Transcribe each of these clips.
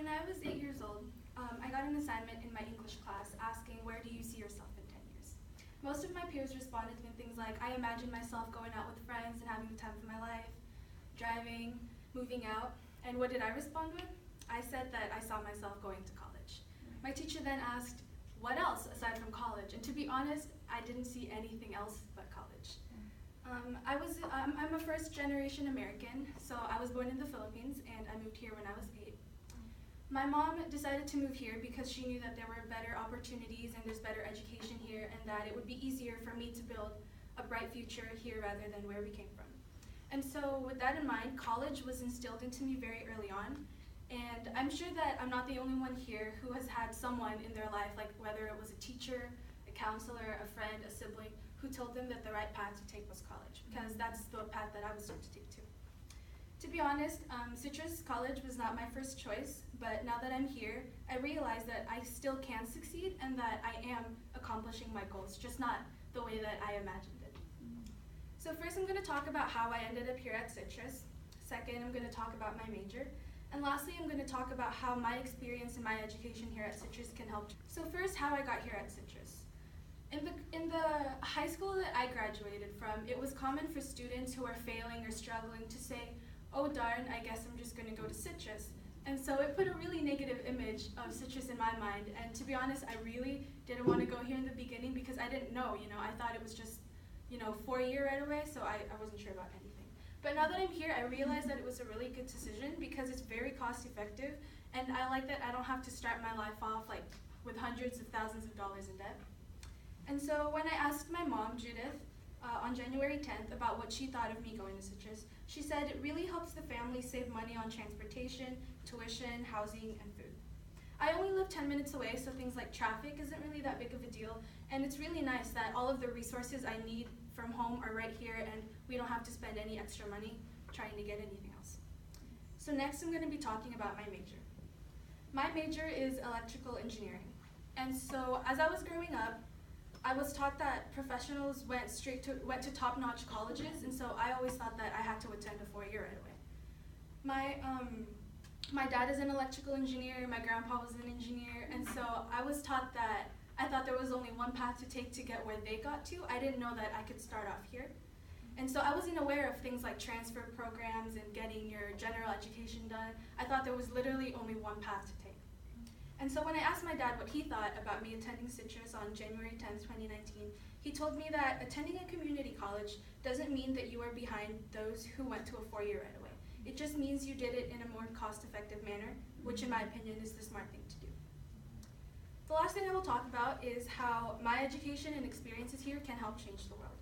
when I was 8 years old, I got an assignment in my English class asking, where do you see yourself in 10 years? Most of my peers responded with things like, I imagine myself going out with friends and having the time of my life, driving, moving out. And what did I respond with? I said that I saw myself going to college. My teacher then asked, what else aside from college? And to be honest, I didn't see anything else but college. I'm a first generation American, so I was born in the Philippines and I moved here when I was 8. My mom decided to move here because she knew that there were better opportunities and there's better education here and that it would be easier for me to build a bright future here rather than where we came from. And so with that in mind, college was instilled into me very early on. And I'm sure that I'm not the only one here who has had someone in their life, like whether it was a teacher, a counselor, a friend, a sibling, who told them that the right path to take was college, because that's the path that I was going to take too. To be honest, Citrus College was not my first choice, but now that I'm here, I realize that I still can succeed and that I am accomplishing my goals, just not the way that I imagined it. So first I'm going to talk about how I ended up here at Citrus. Second, I'm going to talk about my major. And lastly, I'm going to talk about how my experience in my education here at Citrus can help. So first, how I got here at Citrus. In the high school that I graduated from, it was common for students who are failing or struggling to say, oh darn, I guess I'm just going to go to Citrus. And so it put a really negative image of Citrus in my mind. And to be honest, I really didn't want to go here in the beginning because I didn't know, I thought it was just, 4-year right away, so I wasn't sure about anything. But now that I'm here, I realize that it was a really good decision because it's very cost effective, and I like that I don't have to start my life off with hundreds of thousands of dollars in debt. And so when I asked my mom, Judith, on January 10th about what she thought of me going to Citrus, she said it really helps the family save money on transportation, tuition, housing, and food. I only live 10 minutes away, so things like traffic isn't really that big of a deal, and it's really nice that all of the resources I need from home are right here and we don't have to spend any extra money trying to get anything else. So next I'm going to be talking about my major. My major is electrical engineering. And so as I was growing up, I was taught that professionals went to top-notch colleges, and so I always thought that I had to attend a 4-year right away. My dad is an electrical engineer, my grandpa was an engineer, and so I was taught that I thought there was only one path to take to get where they got to. I didn't know that I could start off here. And so I wasn't aware of things like transfer programs and getting your general education done. I thought there was literally only one path to take. And so when I asked my dad what he thought about me attending Citrus on January 10th, 2019, he told me that attending a community college doesn't mean that you are behind those who went to a 4-year right away. It just means you did it in a more cost-effective manner, which in my opinion is the smart thing to do. The last thing I will talk about is how my education and experiences here can help change the world.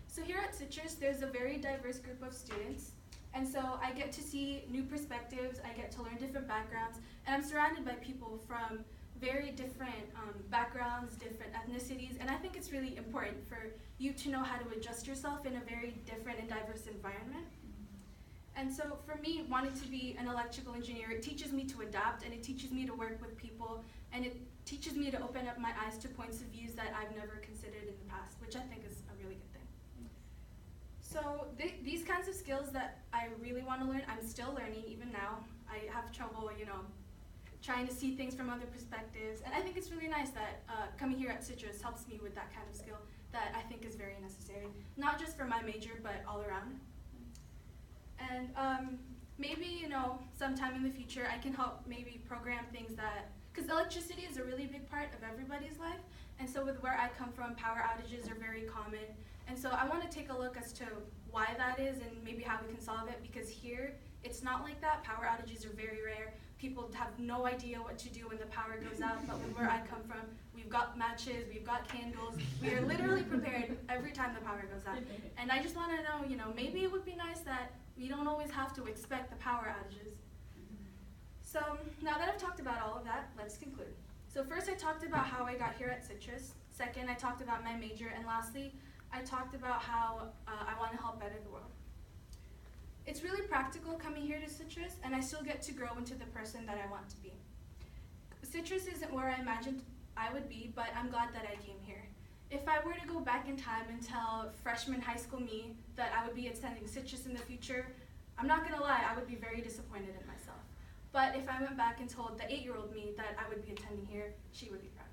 So here at Citrus, there's a very diverse group of students, and so I get to see new perspectives, I get to learn different backgrounds, and I'm surrounded by people from very different backgrounds, different ethnicities, and I think it's really important for you to know how to adjust yourself in a very different and diverse environment. And so for me, wanting to be an electrical engineer, it teaches me to adapt, and it teaches me to work with people, and it teaches me to open up my eyes to points of views that I've never considered in the past, which I think is a really good thing. So these kinds of skills that I really want to learn, I'm still learning even now. I have trouble, trying to see things from other perspectives, and I think it's really nice that coming here at Citrus helps me with that kind of skill that I think is very necessary, not just for my major, but all around. And maybe, sometime in the future I can help maybe program things that, because electricity is a really big part of everybody's life, and so with where I come from, power outages are very common, and so I want to take a look as to why that is and maybe how we can solve it, because here it's not like that. Power outages are very rare. People have no idea what to do when the power goes out, but with where I come from, we've got matches, we've got candles, we are literally prepared every time the power goes out. And I just want to know, maybe it would be nice that we don't always have to expect the power outages. So now that I've talked about all of that, let's conclude. So first I talked about how I got here at Citrus. Second, I talked about my major. And lastly, I talked about how I want to help better the world. It's really practical coming here to Citrus, and I still get to grow into the person that I want to be. Citrus isn't where I imagined I would be, but I'm glad that I came here. If I were to go back in time and tell freshman high school me that I would be attending Citrus in the future, I'm not going to lie, I would be very disappointed in myself. But if I went back and told the 8-year-old me that I would be attending here, she would be proud.